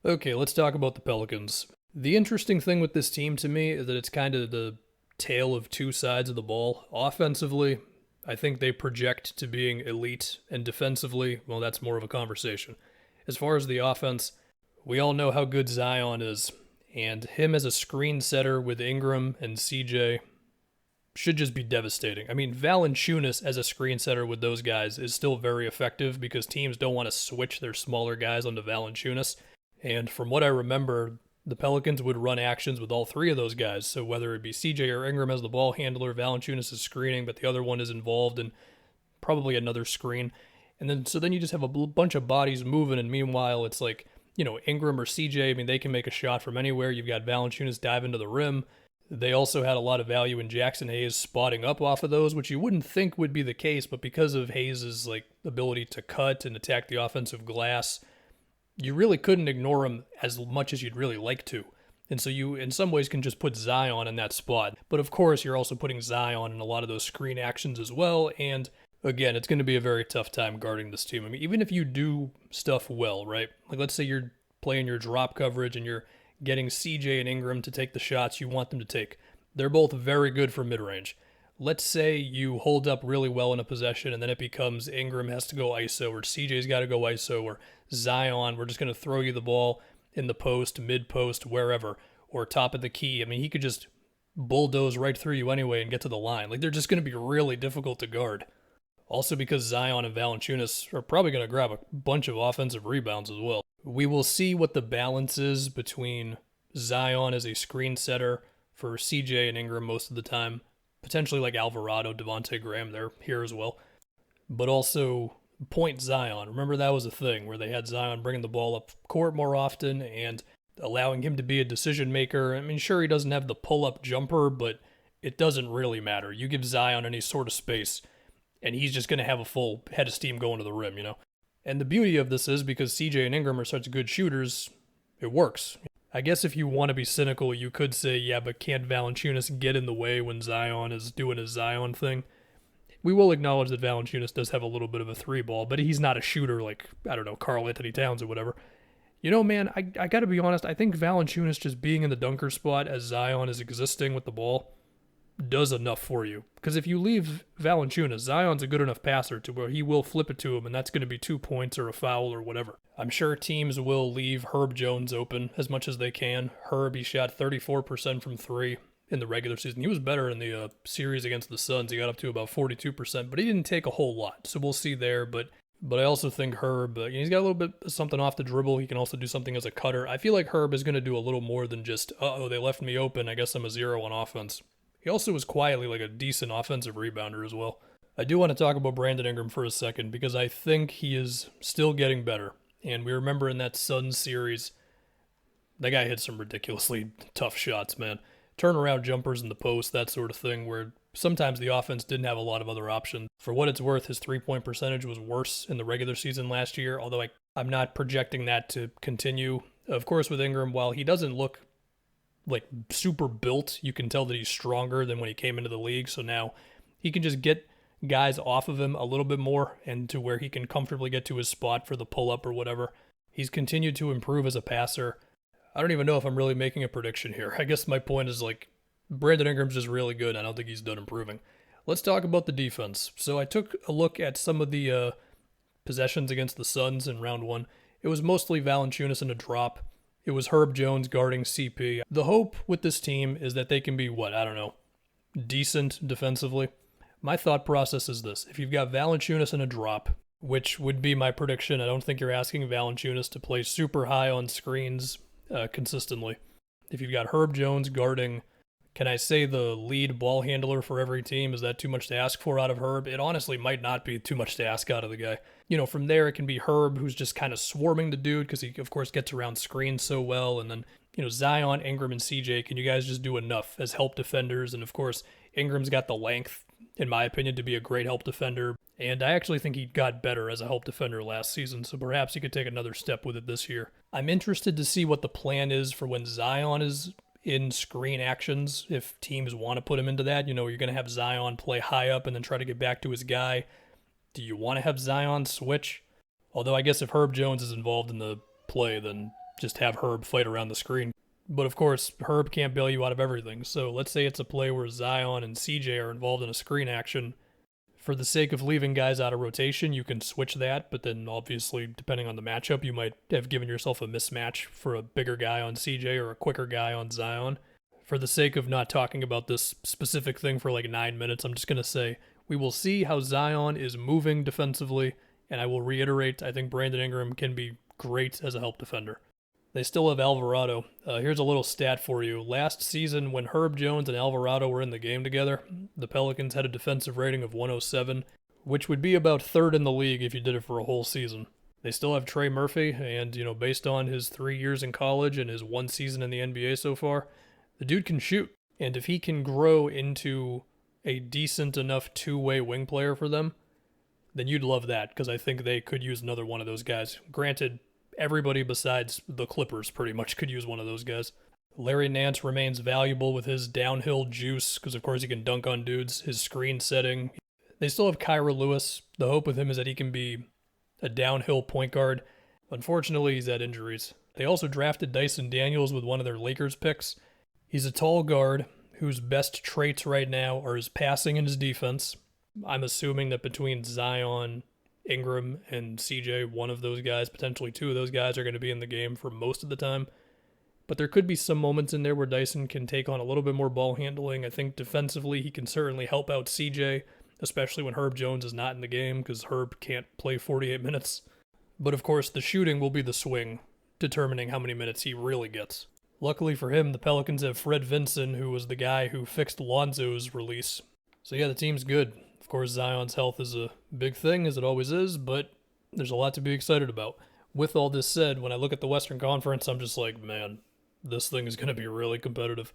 Okay, let's talk about the Pelicans. The interesting thing with this team to me is that it's kind of the tale of two sides of the ball. Offensively, I think they project to being elite, and defensively, well, that's more of a conversation. As far as the offense, we all know how good Zion is, and him as a screen setter with Ingram and CJ should just be devastating. I mean, Valanciunas as a screen setter with those guys is still very effective because teams don't want to switch their smaller guys onto Valanciunas. And from what I remember, the Pelicans would run actions with all three of those guys. So whether it be CJ or Ingram as the ball handler, Valanciunas is screening, but the other one is involved in probably another screen. And then you just have a bunch of bodies moving, and meanwhile it's like, Ingram or CJ, I mean, they can make a shot from anywhere. You've got Valanciunas dive into the rim. They also had a lot of value in Jackson Hayes spotting up off of those, which you wouldn't think would be the case, but because of Hayes' ability to cut and attack the offensive glass, you really couldn't ignore him as much as you'd really like to. And so you, in some ways, can just put Zion in that spot. But of course, you're also putting Zion in a lot of those screen actions as well. And again, it's going to be a very tough time guarding this team. I mean, even if you do stuff well, right? Like, let's say you're playing your drop coverage and you're getting CJ and Ingram to take the shots you want them to take. They're both very good for mid-range. Let's say you hold up really well in a possession and then it becomes Ingram has to go ISO or CJ's got to go ISO or Zion, we're just going to throw you the ball in the post, mid-post, wherever, or top of the key. I mean, he could just bulldoze right through you anyway and get to the line. Like, they're just going to be really difficult to guard. Also because Zion and Valanciunas are probably going to grab a bunch of offensive rebounds as well. We will see what the balance is between Zion as a screen setter for CJ and Ingram most of the time. Potentially like Alvarado, Devontae Graham, they're here as well. But also point Zion. Remember that was a thing where they had Zion bringing the ball up court more often and allowing him to be a decision maker. I mean, sure, he doesn't have the pull-up jumper, but it doesn't really matter. You give Zion any sort of space, and he's just going to have a full head of steam going to the rim, And the beauty of this is because CJ and Ingram are such good shooters, it works. I guess if you want to be cynical, you could say, yeah, but can't Valanciunas get in the way when Zion is doing his Zion thing? We will acknowledge that Valanciunas does have a little bit of a three ball, but he's not a shooter like, I don't know, Karl Anthony Towns or whatever. Man, I got to be honest, I think Valanciunas just being in the dunker spot as Zion is existing with the ball does enough for you. Because if you leave Valanciunas, Zion's a good enough passer to where he will flip it to him, and that's going to be 2 points or a foul or whatever. I'm sure teams will leave Herb Jones open as much as they can. Herb, he shot 34% from three in the regular season. He was better in the series against the Suns. He got up to about 42%, but he didn't take a whole lot. So we'll see there. But I also think Herb, he's got a little bit of something off the dribble. He can also do something as a cutter. I feel like Herb is going to do a little more than just, they left me open. I guess I'm a zero on offense. He also was quietly like a decent offensive rebounder as well. I do want to talk about Brandon Ingram for a second because I think he is still getting better. And we remember in that Suns series, that guy hit some ridiculously tough shots, man. Turnaround jumpers in the post, that sort of thing, where sometimes the offense didn't have a lot of other options. For what it's worth, his three-point percentage was worse in the regular season last year, although I'm not projecting that to continue. Of course, with Ingram, while he doesn't look like super built, you can tell that he's stronger than when he came into the league. So now he can just get guys off of him a little bit more and to where he can comfortably get to his spot for the pull-up or whatever. He's continued to improve as a passer. I don't even know if I'm really making a prediction here. I guess my point is Brandon Ingram's just really good. I don't think he's done improving. Let's talk about the defense. So I took a look at some of the possessions against the Suns in round one. It was mostly Valanciunas in a drop. It was Herb Jones guarding CP. The hope with this team is that they can be, decent defensively. My thought process is this. If you've got Valanciunas in a drop, which would be my prediction, I don't think you're asking Valanciunas to play super high on screens consistently. If you've got Herb Jones guarding, can I say the lead ball handler for every team? Is that too much to ask for out of Herb? It honestly might not be too much to ask out of the guy. From there it can be Herb, who's just kind of swarming the dude because he, of course, gets around screens so well. And then, Zion, Ingram, and CJ, can you guys just do enough as help defenders? And of course, Ingram's got the length, in my opinion, to be a great help defender. And I actually think he got better as a help defender last season, so perhaps he could take another step with it this year. I'm interested to see what the plan is for when Zion is in screen actions, if teams want to put him into that. You're going to have Zion play high up and then try to get back to his guy. Do you want to have Zion switch? Although I guess if Herb Jones is involved in the play, then just have Herb fight around the screen. But of course, Herb can't bail you out of everything. So let's say it's a play where Zion and CJ are involved in a screen action. For the sake of leaving guys out of rotation, you can switch that, but then obviously, depending on the matchup, you might have given yourself a mismatch for a bigger guy on CJ or a quicker guy on Zion. For the sake of not talking about this specific thing for like 9 minutes, I'm just going to say we will see how Zion is moving defensively, and I will reiterate, I think Brandon Ingram can be great as a help defender. They still have Alvarado. Here's a little stat for you. Last season, when Herb Jones and Alvarado were in the game together, the Pelicans had a defensive rating of 107, which would be about third in the league if you did it for a whole season. They still have Trey Murphy, and, based on his 3 years in college and his 1 season in the NBA so far, the dude can shoot. And if he can grow into a decent enough two-way wing player for them, then you'd love that, because I think they could use another one of those guys. Granted, everybody besides the Clippers pretty much could use one of those guys. Larry Nance remains valuable with his downhill juice, because of course he can dunk on dudes, his screen setting. They still have Kyra Lewis. The hope with him is that he can be a downhill point guard. Unfortunately, he's had injuries. They also drafted Dyson Daniels with one of their Lakers picks. He's a tall guard whose best traits right now are his passing and his defense. I'm assuming that between Zion, Ingram, and CJ, one of those guys, potentially two of those guys, are going to be in the game for most of the time. But there could be some moments in there where Dyson can take on a little bit more ball handling. I think defensively he can certainly help out CJ, especially when Herb Jones is not in the game, because Herb can't play 48 minutes. But of course, the shooting will be the swing, determining how many minutes he really gets. Luckily for him, the Pelicans have Fred Vinson, who was the guy who fixed Lonzo's release. So yeah, the team's good. Of course, Zion's health is a big thing, as it always is, but there's a lot to be excited about. With all this said, when I look at the Western Conference, I'm just like, man, this thing is going to be really competitive.